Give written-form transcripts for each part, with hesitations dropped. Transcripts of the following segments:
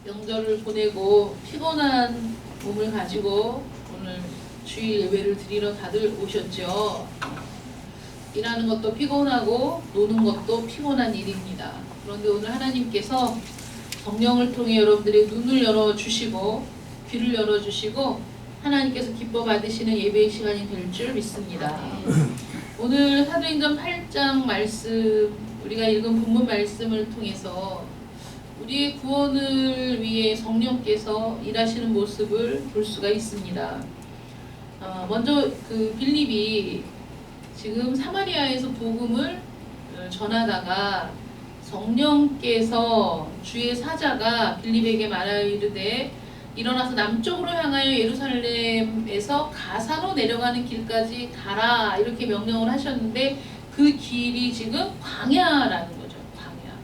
명절을 보내고 피곤한 몸을 가지고 오늘 주일 예배를 드리러 다들 오셨죠. 일하는 것도 피곤하고 노는 것도 피곤한 일입니다. 그런데 오늘 하나님께서 성령을 통해 여러분들의 눈을 열어주시고 귀를 열어주시고 하나님께서 기뻐 받으시는 예배의 시간이 될 줄 믿습니다. 오늘 사도행전 8장 말씀, 우리가 읽은 본문 말씀을 통해서 우리의 구원을 위해 성령께서 일하시는 모습을 볼 수가 있습니다. 먼저 그 빌립이 지금 사마리아에서 복음을 전하다가 성령께서 주의 사자가 빌립에게 말하여 이르되 일어나서 남쪽으로 향하여 예루살렘에서 가사로 내려가는 길까지 가라 이렇게 명령을 하셨는데 그 길이 지금 광야라는 거죠. 광야.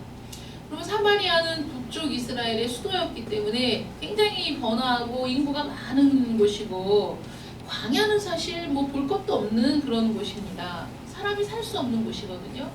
그러면 사마리아는 북쪽 이스라엘의 수도였기 때문에 굉장히 번화하고 인구가 많은 곳이고 광야는 사실 뭐 볼 것도 없는 그런 곳입니다. 사람이 살 수 없는 곳이거든요.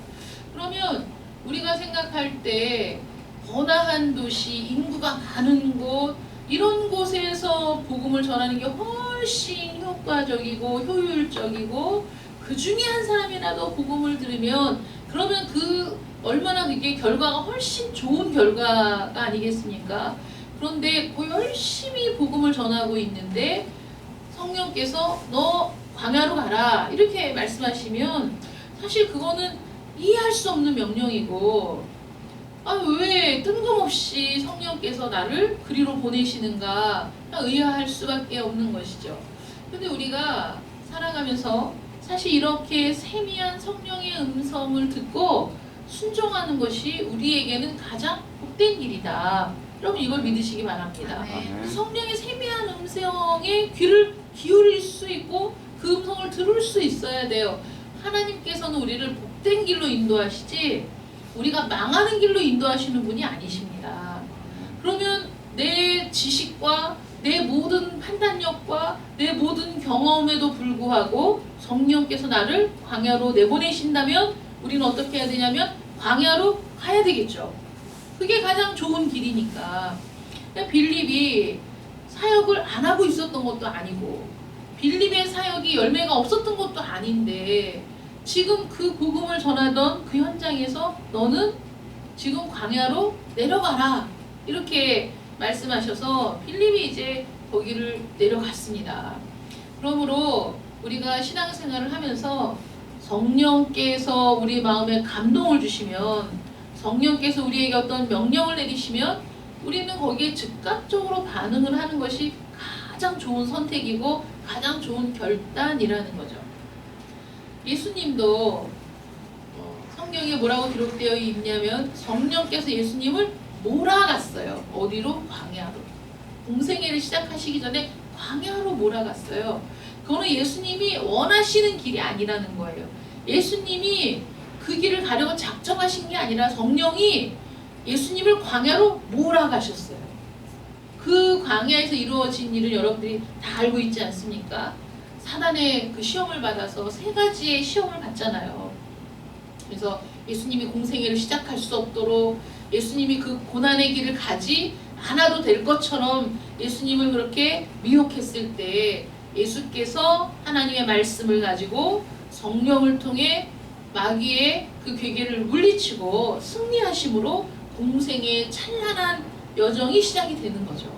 그러면 우리가 생각할 때 번화한 도시, 인구가 많은 곳 이런 곳에서 복음을 전하는 게 훨씬 효과적이고 효율적이고 그 중에 한 사람이라도 복음을 들으면 그러면 그 얼마나 그게 결과가 훨씬 좋은 결과가 아니겠습니까? 그런데 그 열심히 복음을 전하고 있는데 성령께서 너 광야로 가라 이렇게 말씀하시면 사실 그거는 이해할 수 없는 명령이고 왜 뜬금없이 성령께서 나를 그리로 보내시는가 의아할 수밖에 없는 것이죠. 근데 우리가 살아가면서 사실 이렇게 세미한 성령의 음성을 듣고 순종하는 것이 우리에게는 가장 복된 길이다. 여러분 이걸 믿으시기 바랍니다. 성령의 세미한 음성에 귀를 기울일 수 있고 그 음성을 들을 수 있어야 돼요. 하나님께서는 우리를 복된 길로 인도하시지 우리가 망하는 길로 인도하시는 분이 아니십니다. 그러면 내 지식과 내 모든 판단력과 내 모든 경험에도 불구하고 성령께서 나를 광야로 내보내신다면 우리는 어떻게 해야 되냐면 광야로 가야 되겠죠. 그게 가장 좋은 길이니까. 빌립이 사역을 안 하고 있었던 것도 아니고 빌립의 사역이 열매가 없었던 것도 아닌데 지금 그 복음을 전하던 그 현장에서 너는 지금 광야로 내려가라 이렇게 말씀하셔서 빌립이 이제 거기를 내려갔습니다. 그러므로 우리가 신앙생활을 하면서 성령께서 우리 마음에 감동을 주시면 성령께서 우리에게 어떤 명령을 내리시면 우리는 거기에 즉각적으로 반응을 하는 것이 가장 좋은 선택이고 가장 좋은 결단이라는 거죠. 예수님도 성경에 뭐라고 기록되어 있냐면 성령께서 예수님을 몰아갔어요. 어디로? 광야로. 공생애를 시작하시기 전에 광야로 몰아갔어요. 그거는 예수님이 원하시는 길이 아니라는 거예요. 예수님이 그 길을 가려고 작정하신 게 아니라 성령이 예수님을 광야로 몰아가셨어요. 그 광야에서 이루어진 일을 여러분들이 다 알고 있지 않습니까? 사단의 그 시험을 받아서 3가지의 시험을 받잖아요. 그래서 예수님이 공생애를 시작할 수 없도록 예수님이 그 고난의 길을 가지 않아도 될 것처럼 예수님을 그렇게 미혹했을 때 예수께서 하나님의 말씀을 가지고 성령을 통해 마귀의 그 괴계를 물리치고 승리하심으로 공생의 찬란한 여정이 시작이 되는 거죠.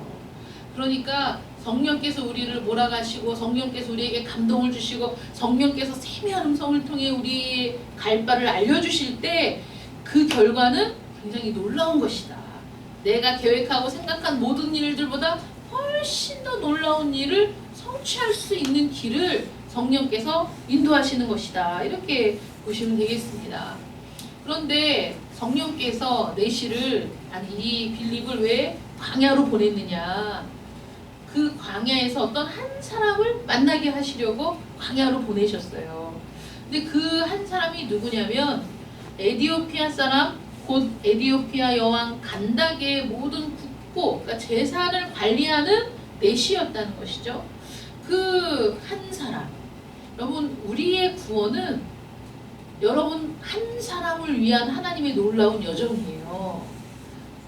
그러니까 성령께서 우리를 몰아가시고 성령께서 우리에게 감동을 주시고 성령께서 세미한 음성을 통해 우리의 갈 바를 알려주실 때 그 결과는 굉장히 놀라운 것이다. 내가 계획하고 생각한 모든 일들보다 훨씬 더 놀라운 일을 성취할 수 있는 길을 성령께서 인도하시는 것이다. 이렇게 보시면 되겠습니다. 그런데 성령께서 내시를 이 빌립을 왜 광야로 보냈느냐? 그 광야에서 어떤 한 사람을 만나게 하시려고 광야로 보내셨어요. 근데 그 한 사람이 누구냐면 에디오피아 사람 곧 에디오피아 여왕 간닥의 모든 국보, 그러니까 재산을 관리하는 내시였다는 것이죠. 그 한 사람. 여러분 우리의 구원은 여러분 한 사람을 위한 하나님의 놀라운 여정이에요.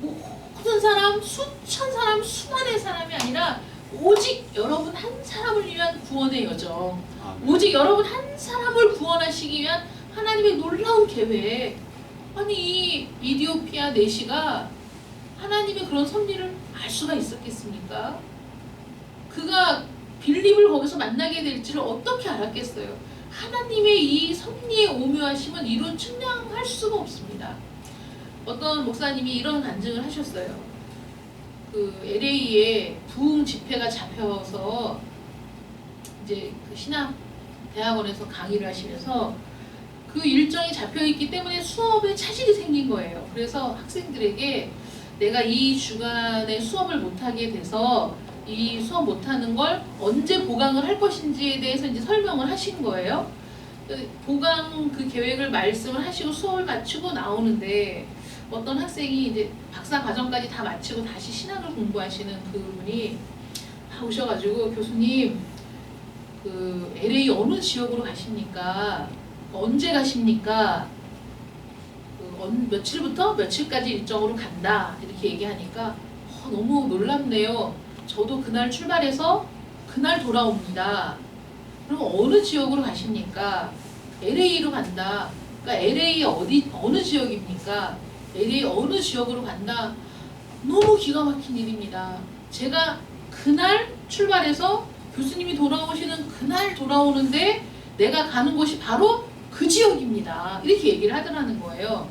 모든 모든 사람, 수천 사람, 수만의 사람이 아니라 오직 여러분 한 사람을 위한 구원의 여정, 오직 여러분 한 사람을 구원하시기 위한 하나님의 놀라운 계획. 아니 이 이디오피아 내시가 하나님의 그런 섭리를 알 수가 있었겠습니까? 그가 빌립을 거기서 만나게 될 줄을 어떻게 알았겠어요? 하나님의 이 섭리의 오묘하심은 이루 측량할 수가 없습니다. 어떤 목사님이 이런 간증을 하셨어요. 그 LA에 부흥 집회가 잡혀서 이제 그 신학 대학원에서 강의를 하시면서 그 일정이 잡혀있기 때문에 수업에 차질이 생긴 거예요. 그래서 학생들에게 내가 이 주간에 수업을 못하게 돼서 이 수업 못하는 걸 언제 보강을 할 것인지에 대해서 이제 설명을 하신 거예요. 보강 그 계획을 말씀을 하시고 수업을 마치고 나오는데 어떤 학생이 이제 박사 과정까지 다 마치고 다시 신학을 공부하시는 그분이 오셔가지고 교수님 그 LA 어느 지역으로 가십니까? 언제 가십니까? 며칠부터 며칠까지 일정으로 간다 이렇게 얘기하니까 너무 놀랍네요. 저도 그날 출발해서 그날 돌아옵니다. 그럼 어느 지역으로 가십니까? LA로 간다. 그러니까 LA 어느 지역입니까? LA 어느 지역으로 간다. 너무 기가 막힌 일입니다. 제가 그날 출발해서 교수님이 돌아오시는 그날 돌아오는데 내가 가는 곳이 바로 그 지역입니다. 이렇게 얘기를 하더라는 거예요.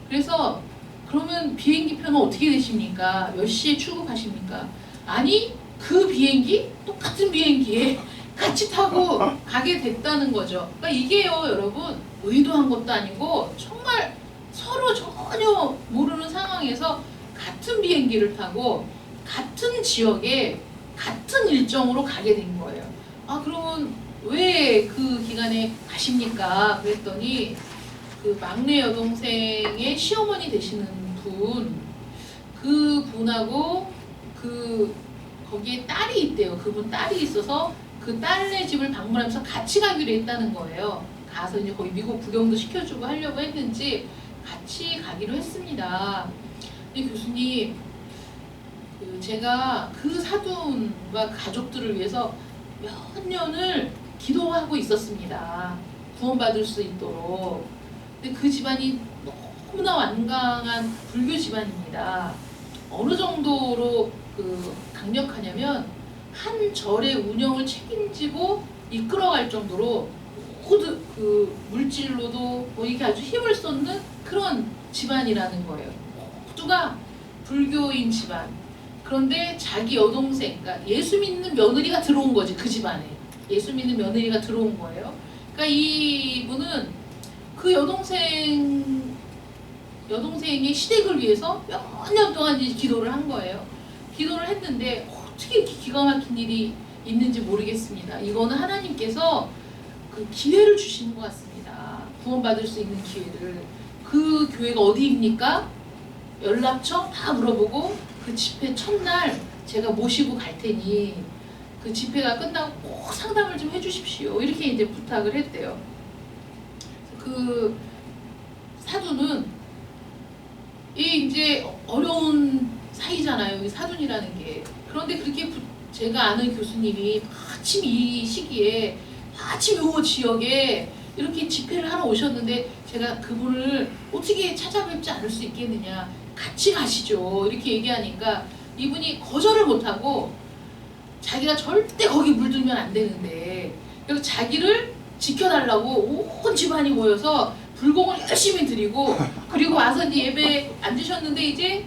그래서 그러면 비행기표는 어떻게 되십니까? 몇 시에 출국하십니까? 아니 그 비행기 똑같은 비행기에 같이 타고 가게 됐다는 거죠. 그러니까 이게요 여러분 의도한 것도 아니고 정말 서로 전혀 모르는 상황에서 같은 비행기를 타고 같은 지역에 같은 일정으로 가게 된 거예요. 아 그러면 왜 그 기간에 가십니까? 그랬더니 그 막내 여동생의 시어머니 되시는 분, 그 분하고 그 거기에 딸이 있대요. 그분 딸이 있어서 그 딸네 집을 방문하면서 같이 가기로 했다는 거예요. 가서 이제 거기 미국 구경도 시켜주고 하려고 했는지 같이 가기로 했습니다. 근데 교수님, 그 제가 그 사돈과 가족들을 위해서 몇 년을 기도하고 있었습니다. 구원받을 수 있도록. 근데 그 집안이 너무나 완강한 불교 집안입니다. 어느 정도로 그 강력하냐면 한 절의 운영을 책임지고 이끌어갈 정도로 모두 그 물질로도 뭐 이게 아주 힘을 쏟는 그런 집안이라는 거예요. 모두가 불교인 집안. 그런데 자기 여동생, 그러니까 예수 믿는 며느리가 들어온 거지 그 집안에. 예수 믿는 며느리가 들어온 거예요. 그러니까 이분은 그 여동생의 시댁을 위해서 몇 년 동안 이제 기도를 한 거예요. 기도를 했는데 어떻게 이렇게 기가 막힌 일이 있는지 모르겠습니다. 이거는 하나님께서 그 기회를 주시는 것 같습니다. 구원받을 수 있는 기회를. 그 교회가 어디입니까? 연락처 다 물어보고 그 집회 첫날 제가 모시고 갈 테니 그 집회가 끝나고 꼭 상담을 좀 해주십시오. 이렇게 이제 부탁을 했대요. 그 사두는 이 이제 어려운 사이잖아요. 이 사돈이라는 게. 그런데 그렇게 제가 아는 교수님이 마침 이 시기에 마침 요 지역에 이렇게 집회를 하러 오셨는데 제가 그분을 어떻게 찾아뵙지 않을 수 있겠느냐. 같이 가시죠. 이렇게 얘기하니까 이분이 거절을 못하고 자기가 절대 거기 물들면 안 되는데 그래서 자기를 지켜달라고 온 집안이 모여서 불공을 열심히 드리고 그리고 와서 이제 예배에 앉으셨는데 이제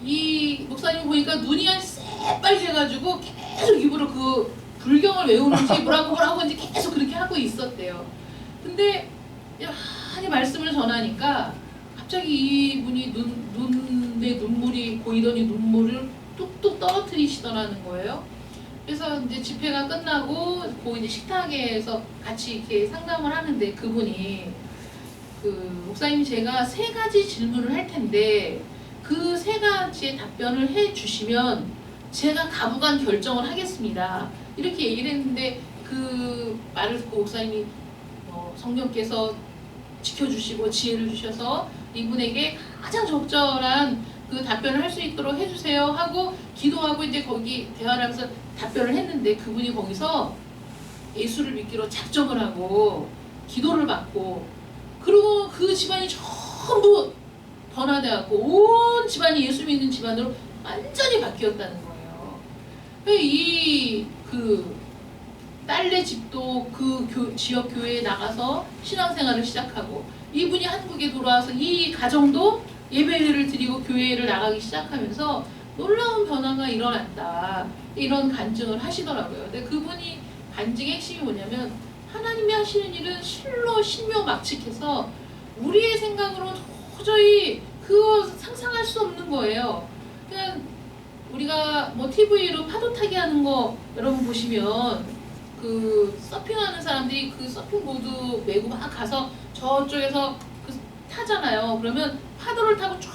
이 목사님 보니까 눈이 한 새빨개가지고 계속 입으로 그 불경을 외우는지 뭐라고 이제 계속 그렇게 하고 있었대요. 근데 많이 말씀을 전하니까 갑자기 이분이 눈에 눈물이 고이더니 눈물을 뚝뚝 떨어뜨리시더라는 거예요. 그래서 이제 집회가 끝나고 그 이제 식탁에서 같이 이렇게 상담을 하는데 그분이 그 목사님 제가 3가지 질문을 할 텐데 그 3가지의 답변을 해 주시면 제가 가부간 결정을 하겠습니다. 이렇게 얘기를 했는데 그 말을 듣고 목사님이 성령께서 지켜주시고 지혜를 주셔서 이분에게 가장 적절한 그 답변을 할 수 있도록 해주세요 하고 기도하고 이제 거기 대화를 하면서 답변을 했는데 그분이 거기서 예수를 믿기로 작정을 하고 기도를 받고 그리고 그 집안이 전부 변화되었고 온 집안이 예수 믿는 집안으로 완전히 바뀌었다는 거예요. 이 그 딸네 집도 그 지역 교회에 나가서 신앙생활을 시작하고 이분이 한국에 돌아와서 이 가정도 예배를 드리고 교회를 나가기 시작하면서 놀라운 변화가 일어났다. 이런 간증을 하시더라고요. 근데 그분이 간증의 핵심이 뭐냐면 하나님이 하시는 일은 실로 신묘막측해서 우리의 생각으로 도저히 그거 상상할 수 없는 거예요. 그냥 우리가 뭐 TV로 파도 타기 하는 거 여러분 보시면 그 서핑하는 사람들이 그 서핑보드 메고 막 가서 저쪽에서 그 타잖아요. 그러면 파도를 타고 쫙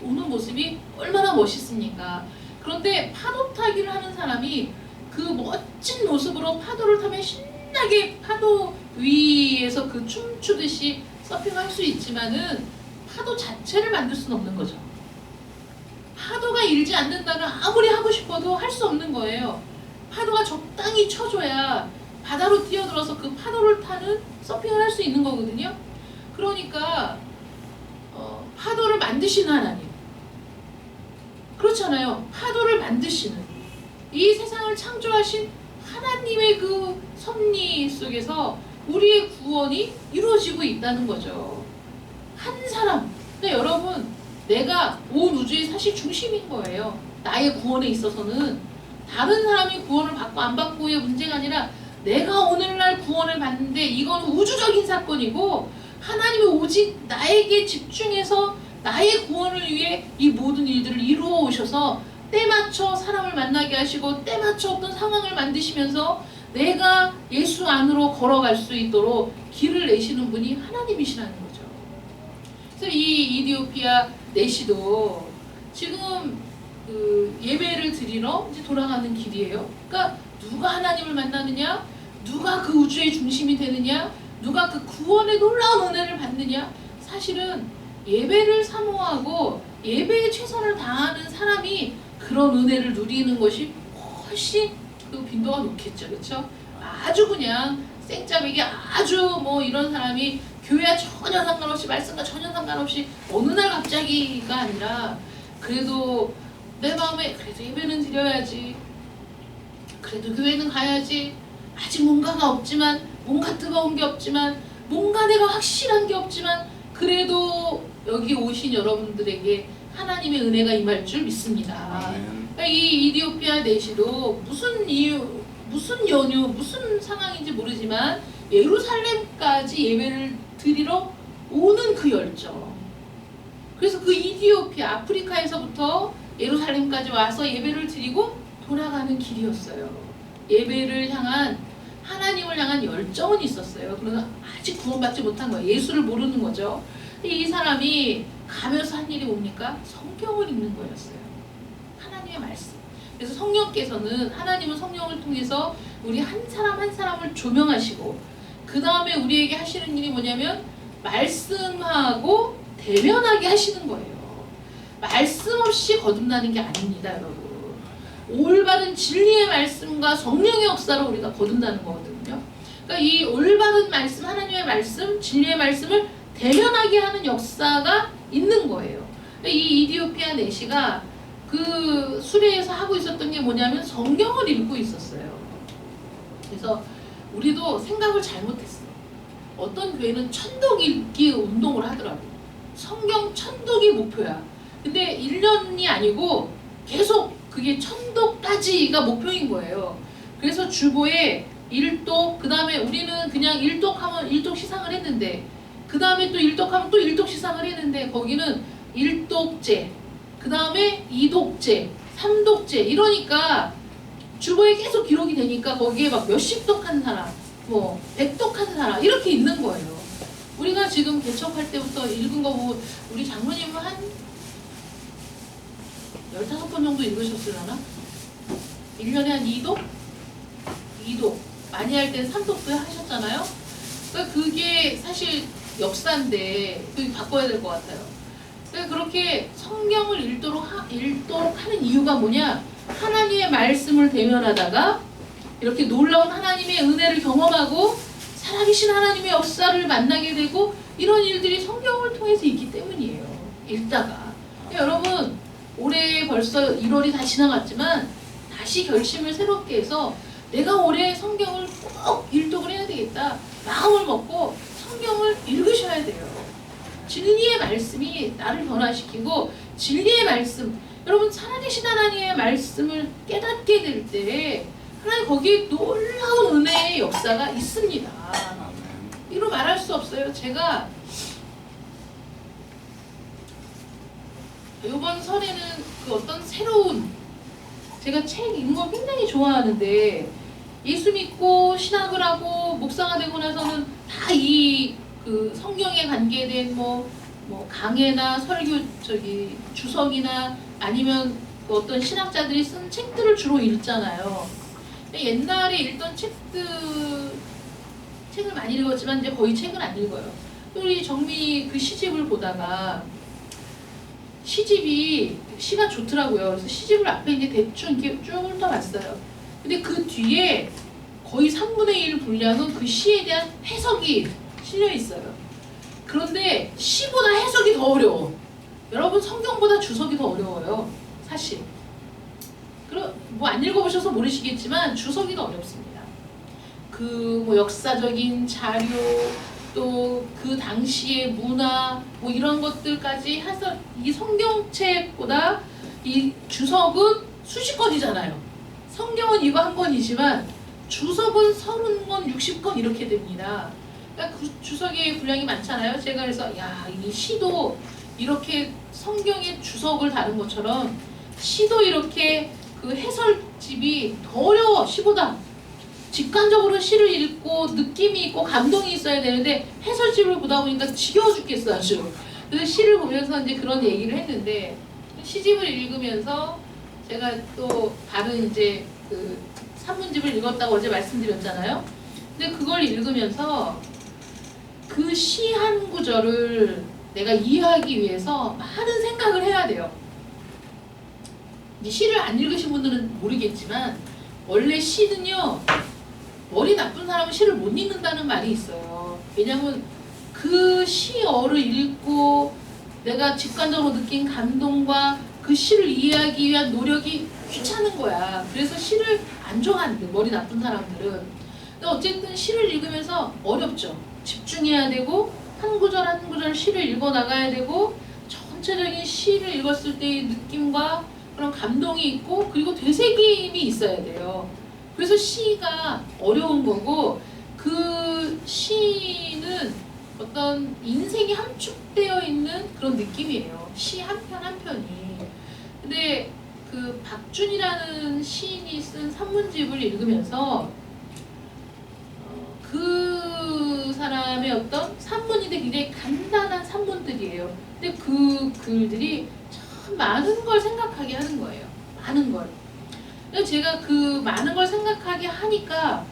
오는 모습이 얼마나 멋있습니까? 그런데 파도 타기를 하는 사람이 그 멋진 모습으로 파도를 타면 신나게 파도 위에서 그 춤추듯이 서핑할 수 있지만은 파도 자체를 만들 수는 없는 거죠. 파도가 일지 않는다면 아무리 하고 싶어도 할 수 없는 거예요. 파도가 적당히 쳐줘야 바다로 뛰어들어서 그 파도를 타는 서핑을 할 수 있는 거거든요. 그러니까 파도를 만드시는 하나님, 그렇잖아요. 파도를 만드시는 이 세상을 창조하신 하나님의 그 섭리 속에서 우리의 구원이 이루어지고 있다는 거죠. 한 사람. 근데 여러분, 내가 온 우주의 사실 중심인 거예요. 나의 구원에 있어서는 다른 사람이 구원을 받고 안 받고의 문제가 아니라 내가 오늘날 구원을 받는데 이건 우주적인 사건이고 하나님이 오직 나에게 집중해서 나의 구원을 위해 이 모든 일들을 이루어 오셔서 때맞춰 사람을 만나게 하시고 때맞춰 어떤 상황을 만드시면서 내가 예수 안으로 걸어갈 수 있도록 길을 내시는 분이 하나님이시라는 거죠. 그래서 이 이디오피아 내시도 지금 그 예배를 드리러 이제 돌아가는 길이에요. 그러니까 누가 하나님을 만나느냐, 누가 그 우주의 중심이 되느냐, 누가 그 구원의 놀라운 은혜를 받느냐. 사실은 예배를 사모하고 예배에 최선을 다하는 사람이 그런 은혜를 누리는 것이 훨씬 그 빈도가 높겠죠, 그렇죠? 아주 그냥 생짜배기 아주 뭐 이런 사람이 교회와 전혀 상관없이 말씀과 전혀 상관없이 어느 날 갑자기가 아니라 그래도 내 마음에 그래도 예배는 드려야지, 그래도 교회는 가야지, 아직 뭔가가 없지만 뭔가 뜨거운 게 없지만 뭔가 내가 확실한 게 없지만 그래도 여기 오신 여러분들에게 하나님의 은혜가 임할 줄 믿습니다. 그러니까 이 이디오피아 내시도 무슨 이유, 무슨 연유, 무슨 상황인지 모르지만 예루살렘까지 예배를 드리러 오는 그 열정. 그래서 그 이디오피아, 아프리카에서부터 예루살렘까지 와서 예배를 드리고 돌아가는 길이었어요. 예배를 향한, 하나님을 향한 열정은 있었어요. 그러나 아직 구원받지 못한 거예요. 예수를 모르는 거죠. 이 사람이 가면서 한 일이 뭡니까? 성경을 읽는 거였어요. 하나님의 말씀. 그래서 성령께서는, 하나님은 성령을 통해서 우리 한 사람 한 사람을 조명하시고 그 다음에 우리에게 하시는 일이 뭐냐면 말씀하고 대면하게 하시는 거예요. 말씀 없이 거듭나는 게 아닙니다, 여러분. 올바른 진리의 말씀과 성령의 역사로 우리가 거듭나는 거거든요. 그러니까 이 올바른 말씀, 하나님의 말씀, 진리의 말씀을 대면하게 하는 역사가 있는 거예요. 이 이디오피아 내시가 그 수레에서 하고 있었던 게 뭐냐면 성경을 읽고 있었어요. 그래서 우리도 생각을 잘못했어. 어떤 교회는 천독 읽기 운동을 하더라고요. 성경 천독이 목표야. 근데 1년이 아니고 계속 그게 천독까지가 목표인 거예요. 그래서 주보에 1독, 그 다음에 우리는 그냥 1독하면 1독 시상을 했는데 그 다음에 또 1독하면 또 1독 시상을 했는데 거기는 1독제, 그 다음에 2독제, 3독제 이러니까 주보에 계속 기록이 되니까 거기에 막 몇십 독 한 사람, 뭐 100독 한 사람 이렇게 있는 거예요. 우리가 지금 개척할 때부터 읽은 거 보고 우리 장로님은 한 15번 정도 읽으셨으려나? 1년에 한 2독? 2독. 많이 할 때는 3독도 하셨잖아요? 그러니까 그게 사실 역사인데 그게 바꿔야 될 것 같아요. 그러니까 그렇게 성경을 읽도록 하는 이유가 뭐냐? 하나님의 말씀을 대면하다가 이렇게 놀라운 하나님의 은혜를 경험하고 살아계신 하나님의 역사를 만나게 되고 이런 일들이 성경을 통해서 있기 때문이에요. 읽다가. 여러분 올해 벌써 1월이 다 지나갔지만 다시 결심을 새롭게 해서 내가 올해 성경을 꼭 일독을 해야 되겠다. 마음을 먹고 성경을 읽으셔야 돼요. 진리의 말씀이 나를 변화시키고 진리의 말씀, 여러분 살아계신 하나님의 말씀을 깨닫게 될 때 하나님 거기에 놀라운 은혜의 역사가 있습니다. 이로 말할 수 없어요. 제가 이번 설에는 그 어떤 새로운, 제가 책 읽는 걸 굉장히 좋아하는데 예수 믿고 신학을 하고 목사가 되고 나서는 다 이 그 성경에 관계된 뭐 강해나 설교 주석이나 아니면 그 어떤 신학자들이 쓴 책들을 주로 읽잖아요. 옛날에 읽던 책을 많이 읽었지만 이제 거의 책을 안 읽어요. 우리 정미 그 시집을 보다가 시가 좋더라고요. 그래서 시집을 앞에 이제 대충 이렇게 쭉 훑어봤어요. 근데 그 뒤에 거의 3분의 1 분량은 그 시에 대한 해석이 실려 있어요. 그런데 시보다 해석이 더 어려워. 여러분 성경보다 주석이 더 어려워요. 사실. 뭐 안 읽어보셔서 모르시겠지만 주석이 더 어렵습니다. 그 뭐 역사적인 자료 또 그 당시의 문화 뭐 이런 것들까지 해서 이 성경책보다 이 주석은 수십 건이잖아요. 성경은 이거 한 권이지만 주석은 30권, 60권 이렇게 됩니다. 그러니까 그 주석의 분량이 많잖아요. 제가 그래서 이 시도 이렇게 성경의 주석을 다룬 것처럼 시도 이렇게 그 해설집이 더 어려워. 시보다 직관적으로 시를 읽고 느낌이 있고 감동이 있어야 되는데 해설집을 보다 보니까 지겨워 죽겠어 아주. 그래서 시를 보면서 이제 그런 얘기를 했는데 시집을 읽으면서 제가 또 다른 이제 그 산문집을 읽었다고 어제 말씀드렸잖아요. 근데 그걸 읽으면서 그 시 한 구절을 내가 이해하기 위해서 많은 생각을 해야 돼요. 이 시를 안 읽으신 분들은 모르겠지만 원래 시는요 머리 나쁜 사람은 시를 못 읽는다는 말이 있어요. 왜냐하면 그 시어를 읽고 내가 직관적으로 느낀 감동과 그 시를 이해하기 위한 노력이 귀찮은 거야. 그래서 시를 안 좋아한대, 머리 나쁜 사람들은. 근데 어쨌든 시를 읽으면서 어렵죠. 집중해야 되고 한 구절 한 구절 시를 읽어 나가야 되고 전체적인 시를 읽었을 때의 느낌과 그런 감동이 있고 그리고 되새김이 있어야 돼요. 그래서 시가 어려운 거고 그 시는 어떤 인생이 함축되어 있는 그런 느낌이에요. 시 한 편 한 편이. 근데 그 박준이라는 시인이 쓴 산문집을 읽으면서 그 사람의 어떤 산문인데 굉장히 간단한 산문들이에요. 근데 그 글들이 참 많은 걸 생각하게 하는 거예요. 많은 걸. 제가 그 많은 걸 생각하게 하니까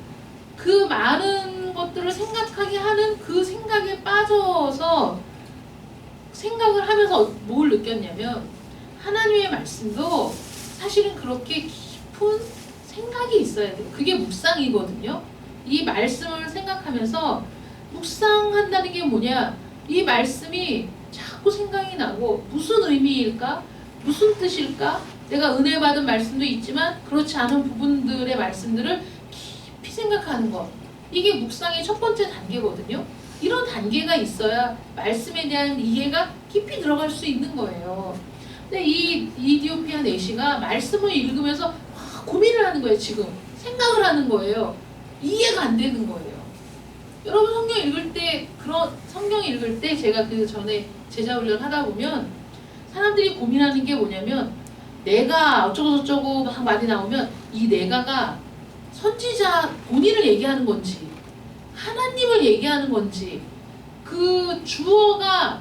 그 많은 것들을 생각하게 하는 그 생각에 빠져서 생각을 하면서 뭘 느꼈냐면 하나님의 말씀도 사실은 그렇게 깊은 생각이 있어야 돼요. 그게 묵상이거든요. 이 말씀을 생각하면서 묵상한다는 게 뭐냐? 이 말씀이 자꾸 생각이 나고 무슨 의미일까? 무슨 뜻일까? 내가 은혜 받은 말씀도 있지만 그렇지 않은 부분들의 말씀들을 깊이 생각하는 것. 이게 묵상의 첫 번째 단계거든요. 이런 단계가 있어야 말씀에 대한 이해가 깊이 들어갈 수 있는 거예요. 근데 이 이디오피아 내시가 말씀을 읽으면서 고민을 하는 거예요. 지금 생각을 하는 거예요. 이해가 안 되는 거예요. 여러분 성경 읽을 때 제가 그 전에 제자 훈련 하다 보면 사람들이 고민하는 게 뭐냐면 내가 어쩌고 저쩌고 막 말이 나오면 이 내가가 선지자 본인을 얘기하는 건지 하나님을 얘기하는 건지 그 주어가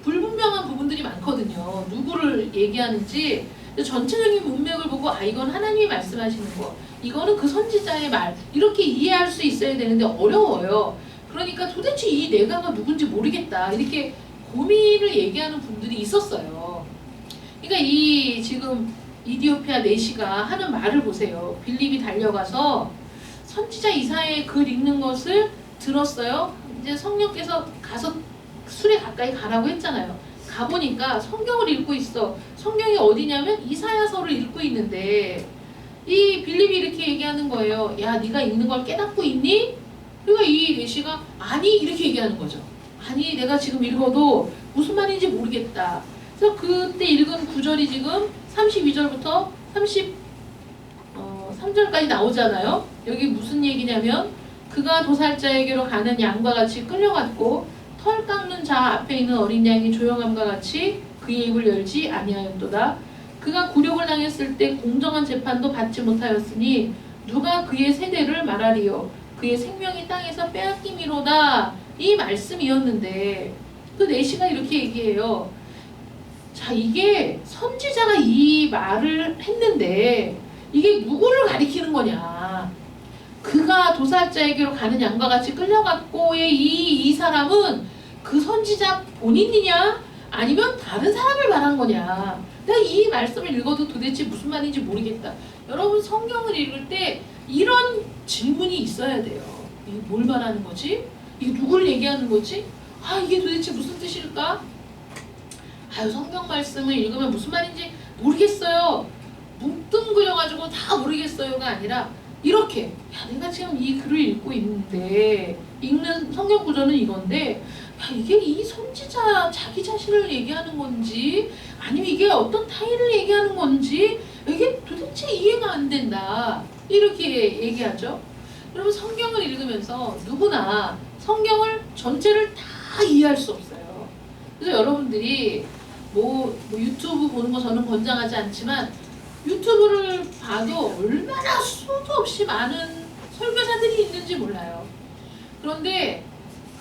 불분명한 부분들이 많거든요. 누구를 얘기하는지 전체적인 문맥을 보고 이건 하나님이 말씀하시는 거, 이거는 그 선지자의 말, 이렇게 이해할 수 있어야 되는데 어려워요. 그러니까 도대체 이 내가가 누군지 모르겠다 이렇게 고민을 얘기하는 분들이 있었어요. 그러니까 이 지금 이디오피아 내시가 하는 말을 보세요. 빌립이 달려가서 선지자 이사야의 글 읽는 것을 들었어요. 이제 성령께서 가서 술에 가까이 가라고 했잖아요. 가보니까 성경을 읽고 있어. 성경이 어디냐면 이사야서를 읽고 있는데 이 빌립이 이렇게 얘기하는 거예요. 야, 네가 읽는 걸 깨닫고 있니? 그러니까 이 내시가 아니 이렇게 얘기하는 거죠. 아니 내가 지금 읽어도 무슨 말인지 모르겠다. 그래서 그때 읽은 구절이 지금 32절부터 33절까지 나오잖아요. 여기 무슨 얘기냐면 그가 도살자에게로 가는 양과 같이 끌려갔고 털 깎는 자 앞에 있는 어린 양이 조용함과 같이 그의 입을 열지 아니하였도다. 그가 굴욕을 당했을 때 공정한 재판도 받지 못하였으니 누가 그의 세대를 말하리요. 그의 생명이 땅에서 빼앗김이로다. 이 말씀이었는데 그 내시가 이렇게 얘기해요. 자, 이게 선지자가 이 말을 했는데 이게 누구를 가리키는 거냐. 그가 도살자에게로 가는 양과 같이 끌려갔고의 이 사람은 그 선지자 본인이냐 아니면 다른 사람을 말한 거냐. 내가 이 말씀을 읽어도 도대체 무슨 말인지 모르겠다. 여러분 성경을 읽을 때 이런 질문이 있어야 돼요. 이게 뭘 말하는 거지? 이게 누구를 얘기하는 거지? 아, 이게 도대체 무슨 뜻일까? 아유, 성경 말씀을 읽으면 무슨 말인지 모르겠어요. 뭉뚱그려가지고 다 모르겠어요가 아니라 이렇게, 야, 내가 지금 이 글을 읽고 있는데 읽는 성경 구조는 이건데 야, 이게 이 선지자 자기 자신을 얘기하는 건지 아니면 이게 어떤 타인을 얘기하는 건지 이게 도대체 이해가 안 된다. 이렇게 얘기하죠. 여러분 성경을 읽으면서 누구나 성경을 전체를 다 이해할 수 없어요. 그래서 여러분들이 뭐 유튜브 보는 거 저는 권장하지 않지만 유튜브를 봐도 얼마나 수도 없이 많은 설교사들이 있는지 몰라요. 그런데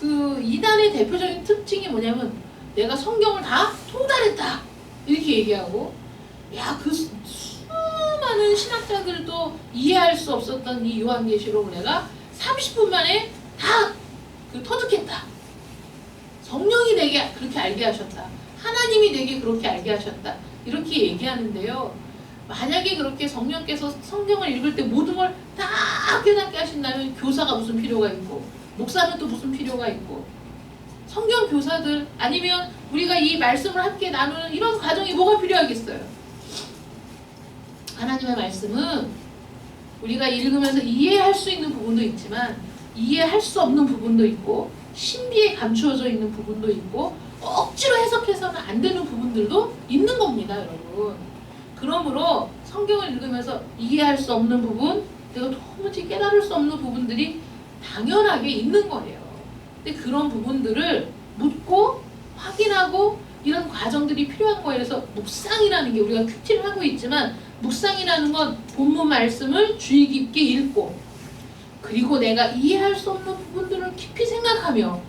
그 이단의 대표적인 특징이 뭐냐면 내가 성경을 다 통달했다 이렇게 얘기하고 야, 그 수많은 신학자들도 이해할 수 없었던 이 요한계시록을 내가 30분 만에 다 터득했다. 성령이 내게 그렇게 알게 하셨다. 하나님이 내게 그렇게 알게 하셨다. 이렇게 얘기하는데요. 만약에 그렇게 성령께서 성경을 읽을 때 모든 걸 다 깨닫게 하신다면 교사가 무슨 필요가 있고 목사는 또 무슨 필요가 있고 성경 교사들 아니면 우리가 이 말씀을 함께 나누는 이런 과정이 뭐가 필요하겠어요? 하나님의 말씀은 우리가 읽으면서 이해할 수 있는 부분도 있지만 이해할 수 없는 부분도 있고 신비에 감추어져 있는 부분도 있고 억지로 해석해서는 안 되는 부분들도 있는 겁니다, 여러분. 그러므로 성경을 읽으면서 이해할 수 없는 부분, 내가 도무지 깨달을 수 없는 부분들이 당연하게 있는 거예요. 근데 그런 부분들을 묻고 확인하고 이런 과정들이 필요한 거예요. 그래서 묵상이라는 게 우리가 큐티를 하고 있지만 묵상이라는 건 본문 말씀을 주의 깊게 읽고 그리고 내가 이해할 수 없는 부분들을 깊이 생각하며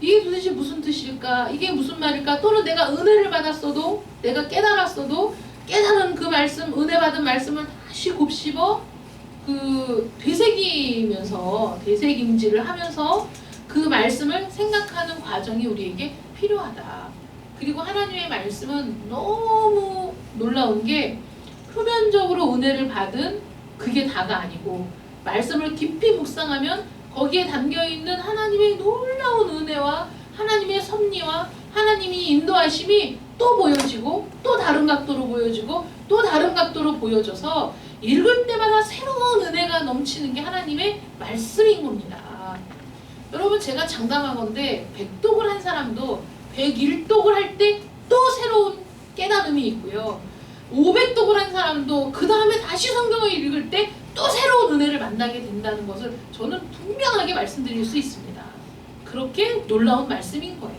이게 도대체 무슨 뜻일까? 이게 무슨 말일까? 또는 내가 은혜를 받았어도 내가 깨달았어도 깨달은 그 말씀, 은혜 받은 말씀을 다시 곱씹어 되새김질을 하면서 그 말씀을 생각하는 과정이 우리에게 필요하다. 그리고 하나님의 말씀은 너무 놀라운 게 표면적으로 은혜를 받은 그게 다가 아니고 말씀을 깊이 묵상하면 거기에 담겨있는 하나님의 놀라운 은혜와 하나님의 섭리와 하나님이 인도하심이 또 보여지고 또 다른 각도로 보여지고 또 다른 각도로 보여져서 읽을 때마다 새로운 은혜가 넘치는 게 하나님의 말씀인 겁니다. 여러분 제가 장담하건대 100독을 한 사람도 101독을 할 때 또 새로운 깨달음이 있고요. 500독을 한 사람도 그 다음에 다시 성경을 읽을 때 또 새로운 은혜를 만나게 된다는 것을 저는 분명하게 말씀드릴 수 있습니다. 그렇게 놀라운 말씀인 거예요.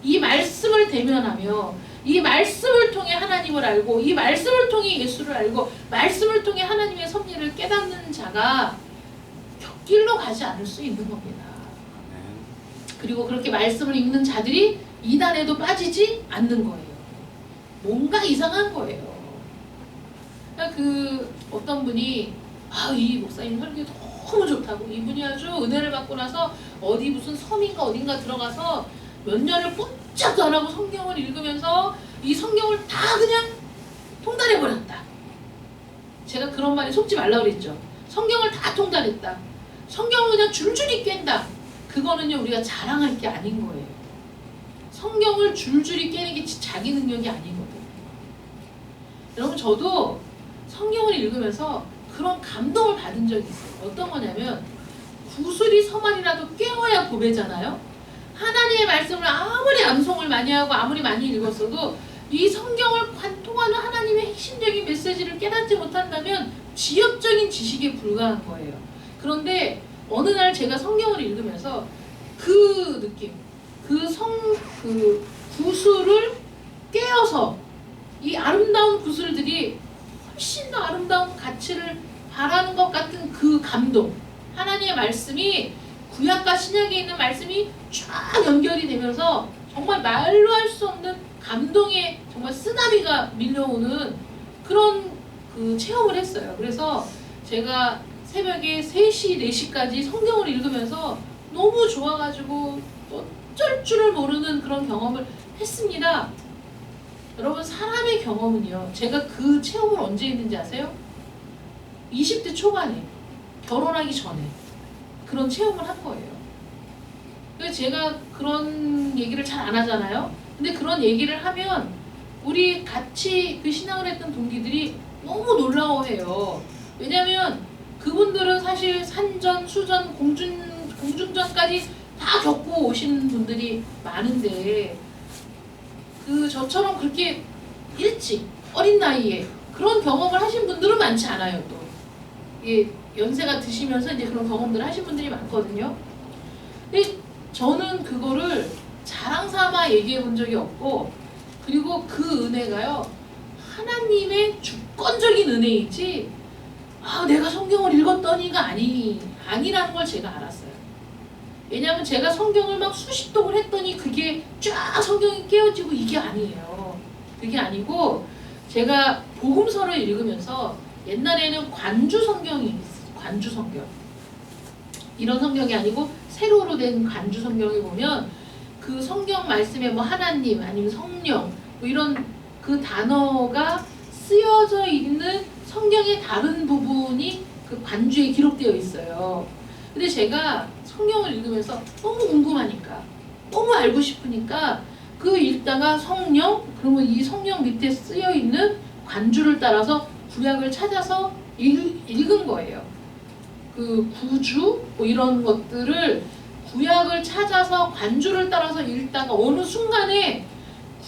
이 말씀을 대면하며 이 말씀을 통해 하나님을 알고 이 말씀을 통해 예수를 알고 말씀을 통해 하나님의 섭리를 깨닫는 자가 곁길로 가지 않을 수 있는 겁니다. 그리고 그렇게 말씀을 읽는 자들이 이단에도 빠지지 않는 거예요. 뭔가 이상한 거예요. 어떤 분이 이 목사님 설교 너무 좋다고 이분이 아주 은혜를 받고 나서 어디 무슨 섬인가 어딘가 들어가서 몇 년을 꼼짝도 안 하고 성경을 읽으면서 이 성경을 다 그냥 통달해버렸다. 제가 그런 말에 속지 말라고 그랬죠. 성경을 다 통달했다. 성경을 그냥 줄줄이 깬다. 그거는요, 우리가 자랑할 게 아닌 거예요. 성경을 줄줄이 깨는 게 자기 능력이 아니거든. 여러분, 저도 성경을 읽으면서 그런 감동을 받은 적이 있어요. 어떤 거냐면, 구슬이 서만이라도 깨어야 보배잖아요. 하나님의 말씀을 아무리 암송을 많이 하고 아무리 많이 읽었어도 이 성경을 관통하는 하나님의 핵심적인 메시지를 깨닫지 못한다면 지엽적인 지식에 불과한 거예요. 그런데 어느 날 제가 성경을 읽으면서 그 느낌, 그 구슬을 깨어서 이 아름다운 구슬들이 훨씬 더 아름다운 가치를 바라는 것 같은 그 감동, 하나님의 말씀이 구약과 신약에 있는 말씀이 쫙 연결이 되면서 정말 말로 할 수 없는 감동의 정말 쓰나미가 밀려오는 그런 그 체험을 했어요. 그래서 제가 새벽에 3시, 4시까지 성경을 읽으면서 너무 좋아가지고 어쩔 줄을 모르는 그런 경험을 했습니다. 여러분, 사람의 경험은요, 제가 그 체험을 언제 했는지 아세요? 20대 초반에, 결혼하기 전에 그런 체험을 한 거예요. 그래서 제가 그런 얘기를 잘 안 하잖아요. 근데 그런 얘기를 하면 우리 같이 그 신앙을 했던 동기들이 너무 놀라워해요. 왜냐면 그분들은 사실 산전, 수전, 공중전까지 다 겪고 오신 분들이 많은데 저처럼 그렇게 일찍 어린 나이에 그런 경험을 하신 분들은 많지 않아요. 또 연세가 드시면서 이제 그런 경험들을 하신 분들이 많거든요. 근데 저는 그거를 자랑 삼아 얘기해 본 적이 없고, 그리고 그 은혜가요, 하나님의 주권적인 은혜이지 내가 성경을 읽었더니가 아니라는 걸 제가 알았어요. 왜냐하면 제가 성경을 막 수십 독을 했더니 그게 쫙 성경이 깨어지고 이게 아니에요. 그게 아니고 제가 복음서를 읽으면서 옛날에는 관주 성경이 있어요. 관주 성경. 이런 성경이 아니고 세로로 된 관주 성경을 보면 그 성경 말씀에 뭐 하나님 아니면 성령 뭐 이런 그 단어가 쓰여져 있는 성경의 다른 부분이 그 관주에 기록되어 있어요. 근데 제가 성경을 읽으면서 너무 궁금하니까, 너무 알고 싶으니까 그 읽다가 성령, 그러면 이 성령 밑에 쓰여 있는 관주를 따라서 구약을 찾아서 읽은 거예요. 그 구주 뭐 이런 것들을 구약을 찾아서 관주를 따라서 읽다가 어느 순간에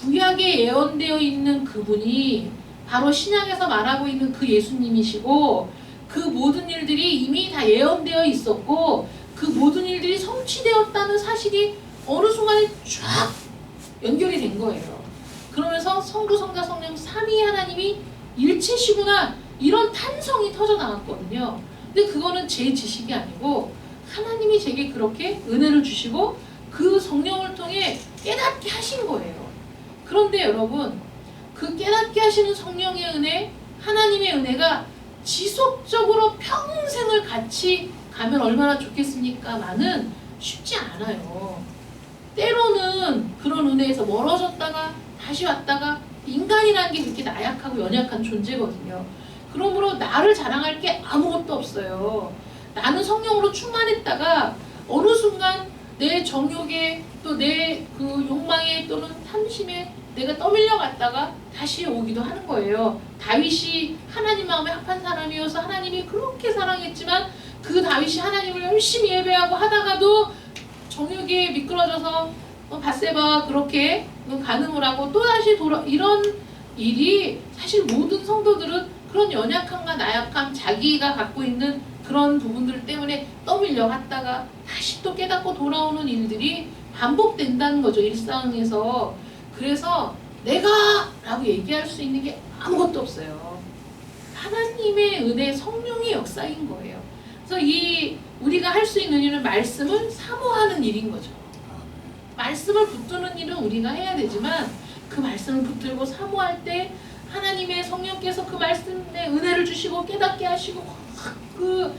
구약에 예언되어 있는 그분이 바로 신약에서 말하고 있는 그 예수님이시고, 그 모든 일들이 이미 다 예언되어 있었고 그 모든 일들이 성취되었다는 사실이 어느 순간에 쫙 연결이 된 거예요. 그러면서 성부, 성자, 성령 삼위 하나님이 일체시구나, 이런 탄성이 터져 나왔거든요. 근데 그거는 제 지식이 아니고 하나님이 제게 그렇게 은혜를 주시고 그 성령을 통해 깨닫게 하신 거예요. 그런데 여러분, 그 깨닫게 하시는 성령의 은혜, 하나님의 은혜가 지속적으로 평생을 같이 가면 얼마나 좋겠습니까만은 쉽지 않아요. 때로는 그런 은혜에서 멀어졌다가 다시 왔다가, 인간이라는 게 그렇게 나약하고 연약한 존재거든요. 그러므로 나를 자랑할 게 아무것도 없어요. 나는 성령으로 충만했다가 어느 순간 내 정욕에 또 내 그 욕망에 또는 탐심에 내가 떠밀려 갔다가 다시 오기도 하는 거예요. 다윗이 하나님 마음에 합한 사람이어서 하나님이 그렇게 사랑했지만 그 다윗이 하나님을 열심히 예배하고 하다가도 정욕에 미끄러져서 밧세바와 그렇게 간음을 하고 또다시 이런 일이, 사실 모든 성도들은 그런 연약함과 나약함, 자기가 갖고 있는 그런 부분들 때문에 떠밀려 갔다가 다시 또 깨닫고 돌아오는 일들이 반복된다는 거죠, 일상에서. 그래서 내가 라고 얘기할 수 있는 게 아무것도 없어요. 하나님의 은혜, 성령의 역사인 거예요. 그래서 우리가 할 수 있는 일은 말씀을 사모하는 일인 거죠. 말씀을 붙드는 일은 우리가 해야 되지만 그 말씀을 붙들고 사모할 때 하나님의 성령께서 그 말씀에 은혜를 주시고 깨닫게 하시고, 그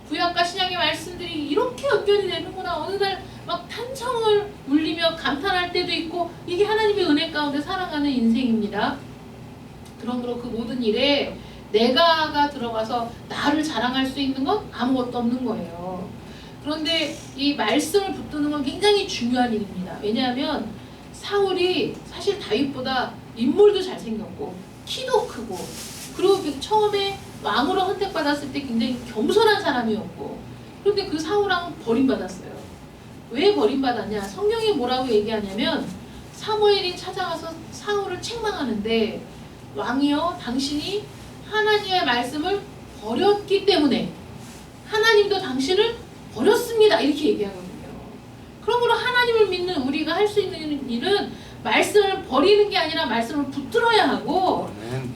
구약과 신약의 말씀들이 이렇게 연결이 되는구나, 어느 날 막 탄성을 울리며 감탄할 때도 있고 이게 하나님의 은혜 가운데 살아가는 인생입니다. 그러므로 그 모든 일에 내가가 들어가서 나를 자랑할 수 있는 건 아무것도 없는 거예요. 그런데 이 말씀을 붙드는 건 굉장히 중요한 일입니다. 왜냐하면 사울이 사실 다윗보다 인물도 잘생겼고 키도 크고 그리고 처음에 왕으로 선택받았을 때 굉장히 겸손한 사람이었고 그런데 그 사울왕은 버림받았어요. 왜 버림받았냐? 성경이 뭐라고 얘기하냐면 사무엘이 찾아가서 사울을 책망하는데 왕이여 당신이 하나님의 말씀을 버렸기 때문에 하나님도 당신을 버렸습니다. 이렇게 얘기하거든요. 그러므로 하나님을 믿는 우리가 할 수 있는 일은 말씀을 버리는 게 아니라 말씀을 붙들어야 하고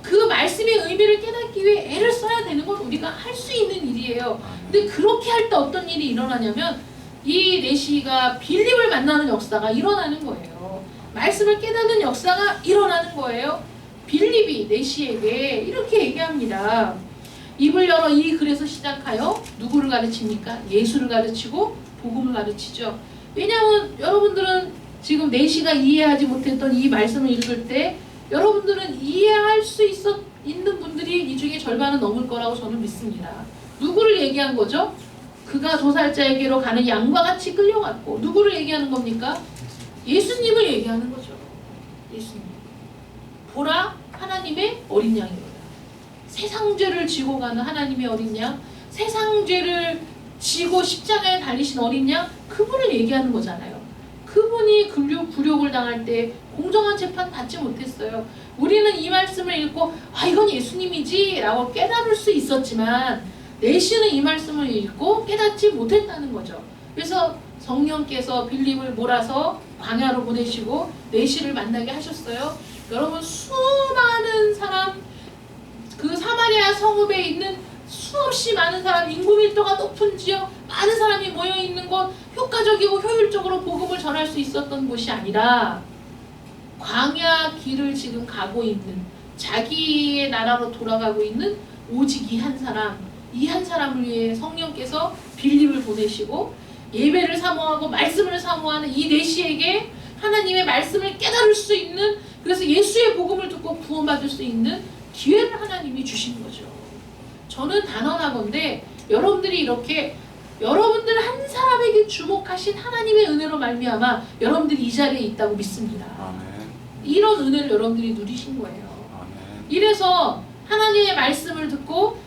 그 말씀의 의미를 깨닫기 위해 애를 써야 되는 건 우리가 할 수 있는 일이에요. 근데 그렇게 할 때 어떤 일이 일어나냐면 이 내시가 빌립을 만나는 역사가 일어나는 거예요. 말씀을 깨닫는 역사가 일어나는 거예요. 빌립이 내시에게 이렇게 얘기합니다. 입을 열어 이 글에서 시작하여 누구를 가르칩니까? 예수를 가르치고 복음을 가르치죠. 왜냐하면 여러분들은 지금 내시가 이해하지 못했던 이 말씀을 읽을 때 여러분들은 이해할 수 있는 분들이 이 중에 절반은 넘을 거라고 저는 믿습니다. 누구를 얘기한 거죠? 그가 도살자에게로 가는 양과 같이 끌려갔고 누구를 얘기하는 겁니까? 예수님을 얘기하는 거죠. 예수님. 보라 하나님의 어린 양이로다. 세상 죄를 지고 가는 하나님의 어린 양, 세상 죄를 지고 십자가에 달리신 어린 양, 그분을 얘기하는 거잖아요. 그분이 굴욕을 당할 때 공정한 재판 받지 못했어요. 우리는 이 말씀을 읽고 아 이건 예수님이지 라고 깨달을 수 있었지만 내시는 이 말씀을 읽고 깨닫지 못했다는 거죠. 그래서 성령께서 빌립을 몰아서 광야로 보내시고 내시를 만나게 하셨어요. 여러분 수많은 사람 그 사마리아 성읍에 있는 수없이 많은 사람 인구 밀도가 높은 지역 많은 사람이 모여있는 곳 효과적이고 효율적으로 복음을 전할 수 있었던 곳이 아니라 광야 길을 지금 가고 있는 자기의 나라로 돌아가고 있는 오직 이 한 사람을 위해 성령께서 빌립을 보내시고 예배를 사모하고 말씀을 사모하는 이 내시에게 하나님의 말씀을 깨달을 수 있는 그래서 예수의 복음을 듣고 구원받을 수 있는 기회를 하나님이 주신 거죠. 저는 단언하건대 여러분들이 이렇게 여러분들 한 사람에게 주목하신 하나님의 은혜로 말미암아 여러분들이 이 자리에 있다고 믿습니다. 아멘. 이런 은혜를 여러분들이 누리신 거예요. 아멘. 이래서 하나님의 말씀을 듣고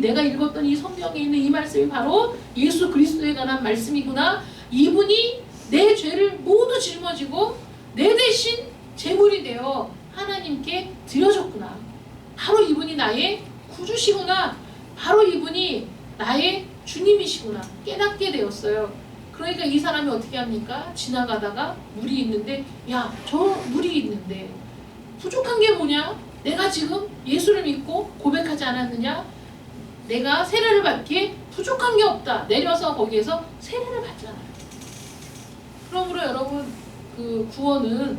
내가 읽었던 이 성경에 있는 이 말씀이 바로 예수 그리스도에 관한 말씀이구나. 이분이 내 죄를 모두 짊어지고 내 대신 제물이 되어 하나님께 드려졌구나. 바로 이분이 나의 구주시구나. 바로 이분이 나의 주님이시구나. 깨닫게 되었어요. 그러니까 이 사람이 어떻게 합니까? 지나가다가 물이 있는데 저 물이 있는데 부족한 게 뭐냐? 내가 지금 예수를 믿고 고백하지 않았느냐? 내가 세례를 받기에 부족한 게 없다. 내려서 거기에서 세례를 받잖아요. 그러므로 여러분 그 구원은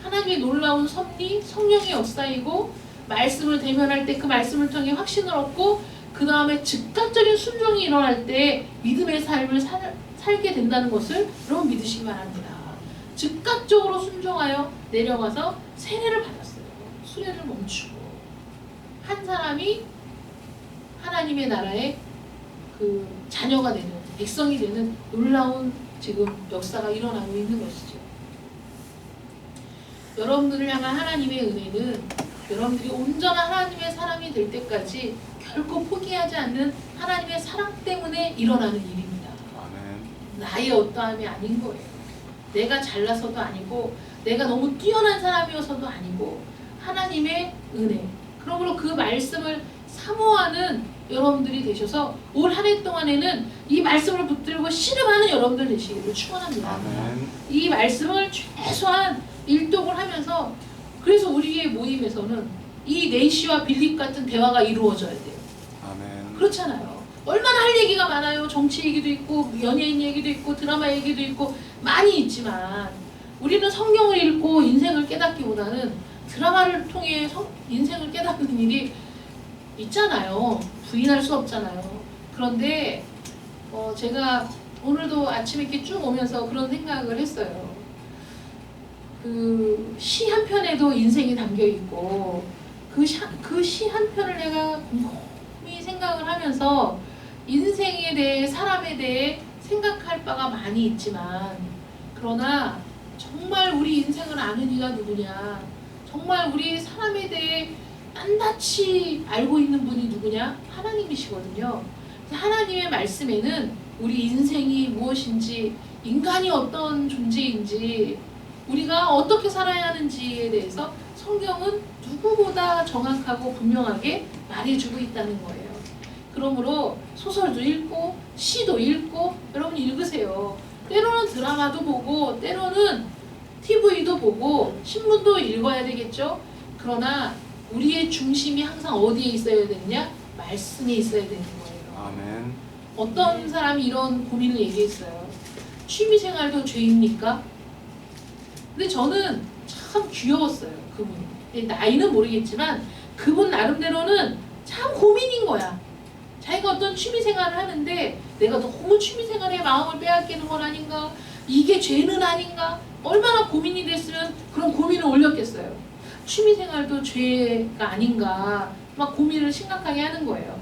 하나님의 놀라운 섭리, 성령의 역사이고 말씀을 대면할 때 그 말씀을 통해 확신을 얻고 그 다음에 즉각적인 순종이 일어날 때 믿음의 삶을 살게 된다는 것을 여러분 믿으시기 바랍니다. 즉각적으로 순종하여 내려가서 세례를 받았어요. 수레를 멈추고 한 사람이 하나님의 나라의 그 자녀가 되는 백성이 되는 놀라운 지금 역사가 일어나고 있는 것이죠. 여러분들을 향한 하나님의 은혜는 여러분들이 온전한 하나님의 사람이 될 때까지 결코 포기하지 않는 하나님의 사랑 때문에 일어나는 일입니다. 아멘. 나의 어떠함이 아닌 거예요. 내가 잘나서도 아니고 내가 너무 뛰어난 사람이어서도 아니고 하나님의 은혜. 그러므로 그 말씀을 사모하는 여러분들이 되셔서 올 한 해 동안에는 이 말씀을 붙들고 씨름하는 여러분들 되시기를 축원합니다. 아멘. 이 말씀을 최소한 일독을 하면서 그래서 우리의 모임에서는 이 내시와 빌립 같은 대화가 이루어져야 돼요. 아멘. 그렇잖아요. 얼마나 할 얘기가 많아요. 정치 얘기도 있고 연예인 얘기도 있고 드라마 얘기도 있고 많이 있지만 우리는 성경을 읽고 인생을 깨닫기보다는 드라마를 통해 인생을 깨닫는 일이 있잖아요. 부인할 수 없잖아요. 그런데 제가 오늘도 아침에 이렇게 쭉 오면서 그런 생각을 했어요. 그 시 한 편에도 인생이 담겨 있고 그 시 한 편을 내가 곰곰이 생각을 하면서 인생에 대해 사람에 대해 생각할 바가 많이 있지만 그러나 정말 우리 인생을 아는 이가 누구냐, 정말 우리 사람에 대해 낱낱이 알고 있는 분이 누구냐? 하나님이시거든요. 하나님의 말씀에는 우리 인생이 무엇인지, 인간이 어떤 존재인지, 우리가 어떻게 살아야 하는지에 대해서 성경은 누구보다 정확하고 분명하게 말해주고 있다는 거예요. 그러므로 소설도 읽고 시도 읽고 여러분 읽으세요. 때로는 드라마도 보고 때로는 TV도 보고 신문도 읽어야 되겠죠. 그러나 우리의 중심이 항상 어디에 있어야 되느냐? 말씀에 있어야 되는 거예요. 아멘. 어떤 사람이 이런 고민을 얘기했어요. 취미생활도 죄입니까? 근데 저는 참 귀여웠어요. 그분. 나이는 모르겠지만 그분 나름대로는 참 고민인 거야. 자기가 어떤 취미생활을 하는데 내가 너무 취미생활에 마음을 빼앗기는 건 아닌가? 이게 죄는 아닌가? 얼마나 고민이 됐으면 그런 고민을 올렸겠어요. 취미생활도 죄가 아닌가? 막 고민을 심각하게 하는 거예요.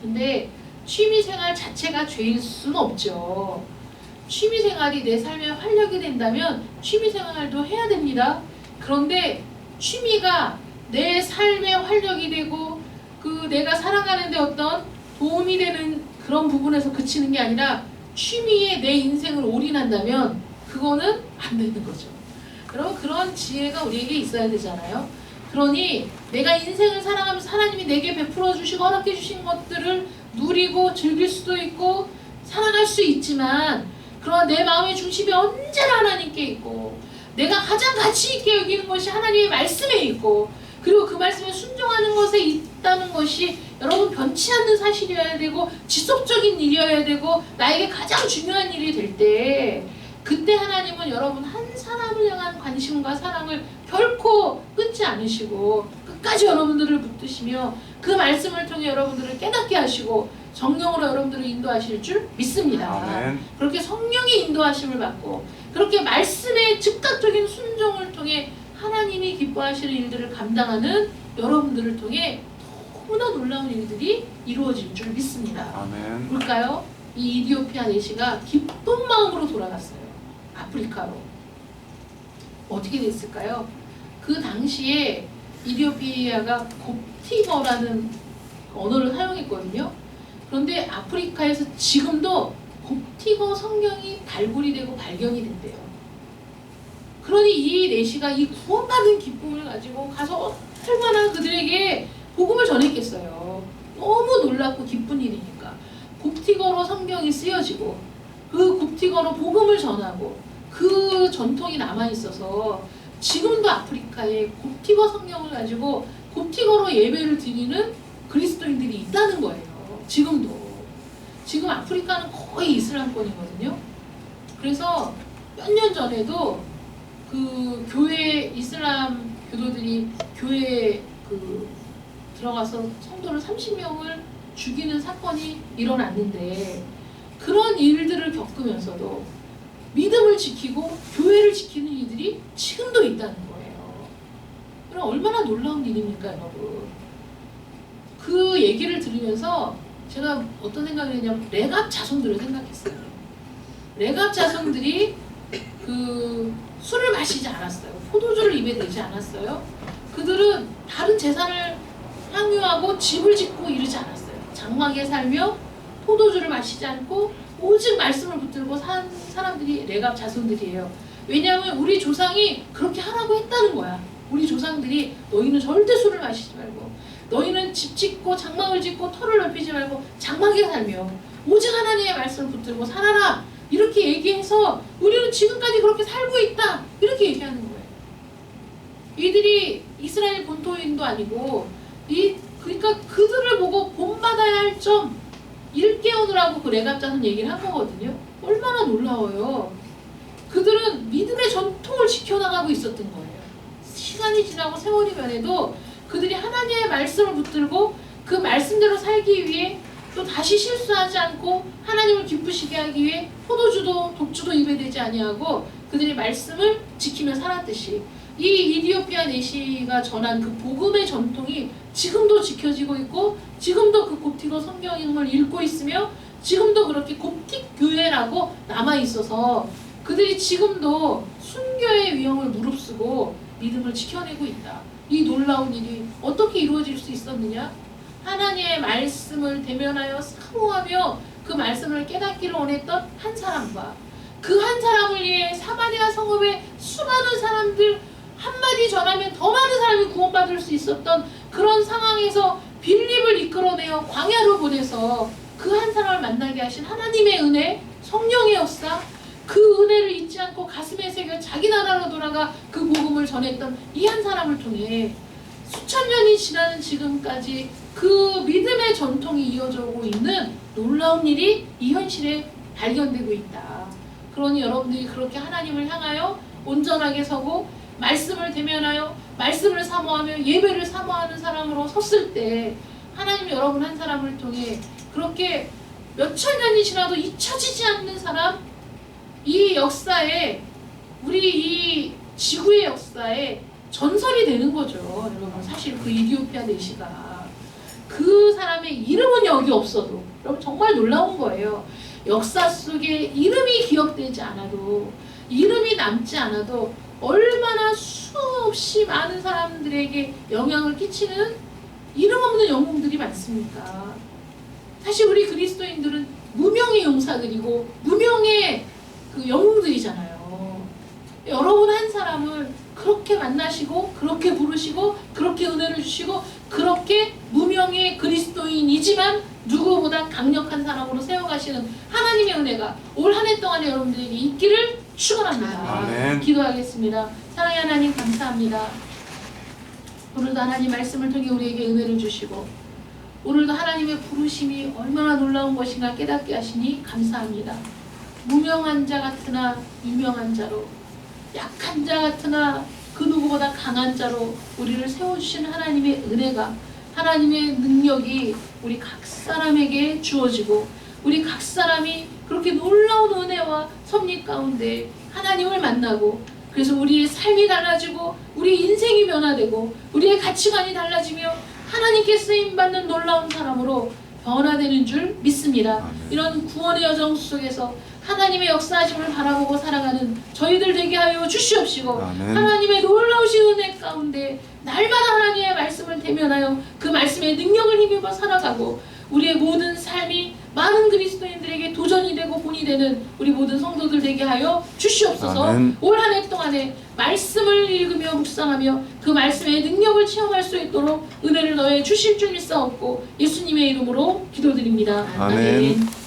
근데 취미생활 자체가 죄일 수는 없죠. 취미생활이 내 삶에 활력이 된다면 취미생활도 해야 됩니다. 그런데 취미가 내 삶에 활력이 되고 그 내가 살아가는데 어떤 도움이 되는 그런 부분에서 그치는 게 아니라 취미에 내 인생을 올인한다면 그거는 안 되는 거죠. 여러분 그런 지혜가 우리에게 있어야 되잖아요. 그러니 내가 인생을 살아가면서 하나님이 내게 베풀어 주시고 허락해 주신 것들을 누리고 즐길 수도 있고 살아갈 수 있지만 그러나 내 마음의 중심이 언제나 하나님께 있고 내가 가장 가치 있게 여기는 것이 하나님의 말씀에 있고 그리고 그 말씀에 순종하는 것에 있다는 것이 여러분 변치 않는 사실이어야 되고 지속적인 일이어야 되고 나에게 가장 중요한 일이 될 때 그때 하나님은 여러분 한 사람을 향한 관심과 사랑을 결코 끊지 않으시고 끝까지 여러분들을 붙드시며 그 말씀을 통해 여러분들을 깨닫게 하시고 성령으로 여러분들을 인도하실 줄 믿습니다. 아멘. 그렇게 성령의 인도하심을 받고 그렇게 말씀의 즉각적인 순종을 통해 하나님이 기뻐하시는 일들을 감당하는 여러분들을 통해 너무나 놀라운 일들이 이루어질 줄 믿습니다. 아멘. 볼까요? 이 이디오피아 내시가 기쁜 마음으로 돌아갔어요. 아프리카로. 어떻게 됐을까요? 그 당시에 이디오피아가 곱티거라는 언어를 사용했거든요. 그런데 아프리카에서 지금도 곱티거 성경이 발굴이 되고 발견이 된대요. 그러니 이 내시가 이 구원받은 기쁨을 가지고 가서 얼마나 그들에게 복음을 전했겠어요. 너무 놀랍고 기쁜 일이니까. 곱티거로 성경이 쓰여지고 그 곱티거로 복음을 전하고 그 전통이 남아있어서 지금도 아프리카에 곱티거 성경을 가지고 곱티거로 예배를 드리는 그리스도인들이 있다는 거예요. 지금도. 지금 아프리카는 거의 이슬람권이거든요. 그래서 몇 년 전에도 그 교회 이슬람 교도들이 교회에 그 들어가서 성도를 30명을 죽이는 사건이 일어났는데 그런 일들을 겪으면서도 믿음을 지키고 교회를 지키는 이들이 지금도 있다는 거예요. 그럼 얼마나 놀라운 일입니까, 여러분? 그 얘기를 들으면서 제가 어떤 생각을 했냐면 레갑 자손들을 생각했어요. 레갑 자손들이 그 술을 마시지 않았어요. 포도주를 입에 대지 않았어요. 그들은 다른 재산을 향유하고 집을 짓고 이러지 않았어요. 장막에 살며 포도주를 마시지 않고 오직 말씀을 붙들고 산 사람들이 레갑 자손들이에요. 왜냐하면 우리 조상이 그렇게 하라고 했다는 거야. 우리 조상들이 너희는 절대 술을 마시지 말고 너희는 집 짓고 장막을 짓고 터를 넓히지 말고 장막에 살며 오직 하나님의 말씀을 붙들고 살아라. 이렇게 얘기해서 우리는 지금까지 그렇게 살고 있다. 이렇게 얘기하는 거예요. 이들이 이스라엘 본토인도 아니고 그러니까 그들을 보고 본받아야 할 점 일깨우느라고 그 레갑 자손 얘기를 한 거거든요. 얼마나 놀라워요. 그들은 믿음의 전통을 지켜나가고 있었던 거예요. 시간이 지나고 세월이 변해도 그들이 하나님의 말씀을 붙들고 그 말씀대로 살기 위해 또 다시 실수하지 않고 하나님을 기쁘시게 하기 위해 포도주도 독주도 입에 대지 아니하고 그들의 말씀을 지키며 살았듯이 이 이디오피아 내시가 전한 그 복음의 전통이 지금도 지켜지고 있고 지금도 그 곱티거 성경을 읽고 있으며 지금도 그렇게 곱틱 교회라고 남아 있어서 그들이 지금도 순교의 위험을 무릅쓰고 믿음을 지켜내고 있다. 이 놀라운 일이 어떻게 이루어질 수 있었느냐? 하나님의 말씀을 대면하여 사모하며 그 말씀을 깨닫기를 원했던 한 사람과 그 한 사람을 위해 사마리아 성읍의 수많은 사람들 한마디 전하면 더 많은 사람이 구원받을 수 있었던 그런 상황에서 빌립을 이끌어내어 광야로 보내서 그 한 사람을 만나게 하신 하나님의 은혜, 성령의 역사, 그 은혜를 잊지 않고 가슴에 새겨 자기 나라로 돌아가 그 복음을 전했던 이 한 사람을 통해 수천 년이 지나는 지금까지 그 믿음의 전통이 이어져 오고 있는 놀라운 일이 이 현실에 발견되고 있다. 그러니 여러분들이 그렇게 하나님을 향하여 온전하게 서고 말씀을 대면하여 말씀을 사모하며 예배를 사모하는 사람으로 섰을 때 하나님 여러분 한 사람을 통해 그렇게 몇천 년이 지나도 잊혀지지 않는 사람, 이 역사에 우리 이 지구의 역사에 전설이 되는 거죠. 여러분 사실 그 이디오피아 내시가 그 사람의 이름은 여기 없어도 여러분 정말 놀라운 거예요. 역사 속에 이름이 기억되지 않아도 이름이 남지 않아도 얼마나 수없이 많은 사람들에게 영향을 끼치는 이름 없는 영웅들이 많습니까? 사실 우리 그리스도인들은 무명의 용사들이고 무명의 그 영웅들이잖아요. 여러분 한 사람을 그렇게 만나시고 그렇게 부르시고 그렇게 은혜를 주시고 그렇게 무명의 그리스도인이지만 누구보다 강력한 사람으로 세워가시는 하나님의 은혜가 올 한 해 동안에 여러분들에게 있기를 축원합니다. 아멘. 기도하겠습니다. 사랑의 하나님 감사합니다. 오늘도 하나님 말씀을 통해 우리에게 은혜를 주시고 오늘도 하나님의 부르심이 얼마나 놀라운 것인가 깨닫게 하시니 감사합니다. 무명한 자 같으나 유명한 자로 약한 자 같으나 그 누구보다 강한 자로 우리를 세워주신 하나님의 은혜가 하나님의 능력이 우리 각 사람에게 주어지고 우리 각 사람이 그렇게 놀라운 은혜와 섭리 가운데 하나님을 만나고 그래서 우리의 삶이 달라지고 우리 인생이 변화되고 우리의 가치관이 달라지며 하나님께 쓰임받는 놀라운 사람으로 변화되는 줄 믿습니다. 아멘. 이런 구원의 여정 속에서 하나님의 역사하심을 바라보고 살아가는 저희들 되게 하여 주시옵시고 아멘. 하나님의 놀라우신 은혜 가운데 날마다 하나님의 말씀을 대면하여 그 말씀의 능력을 힘입어 살아가고 우리의 모든 삶이 많은 그리스도인들에게 도전이 되고 본이 되는 우리 모든 성도들 되게 하여 주시옵소서. 아멘. 올 한 해 동안에 말씀을 읽으며 묵상하며 그 말씀의 능력을 체험할 수 있도록 은혜를 더해 주실 줄 믿사옵고 예수님의 이름으로 기도드립니다. 아멘.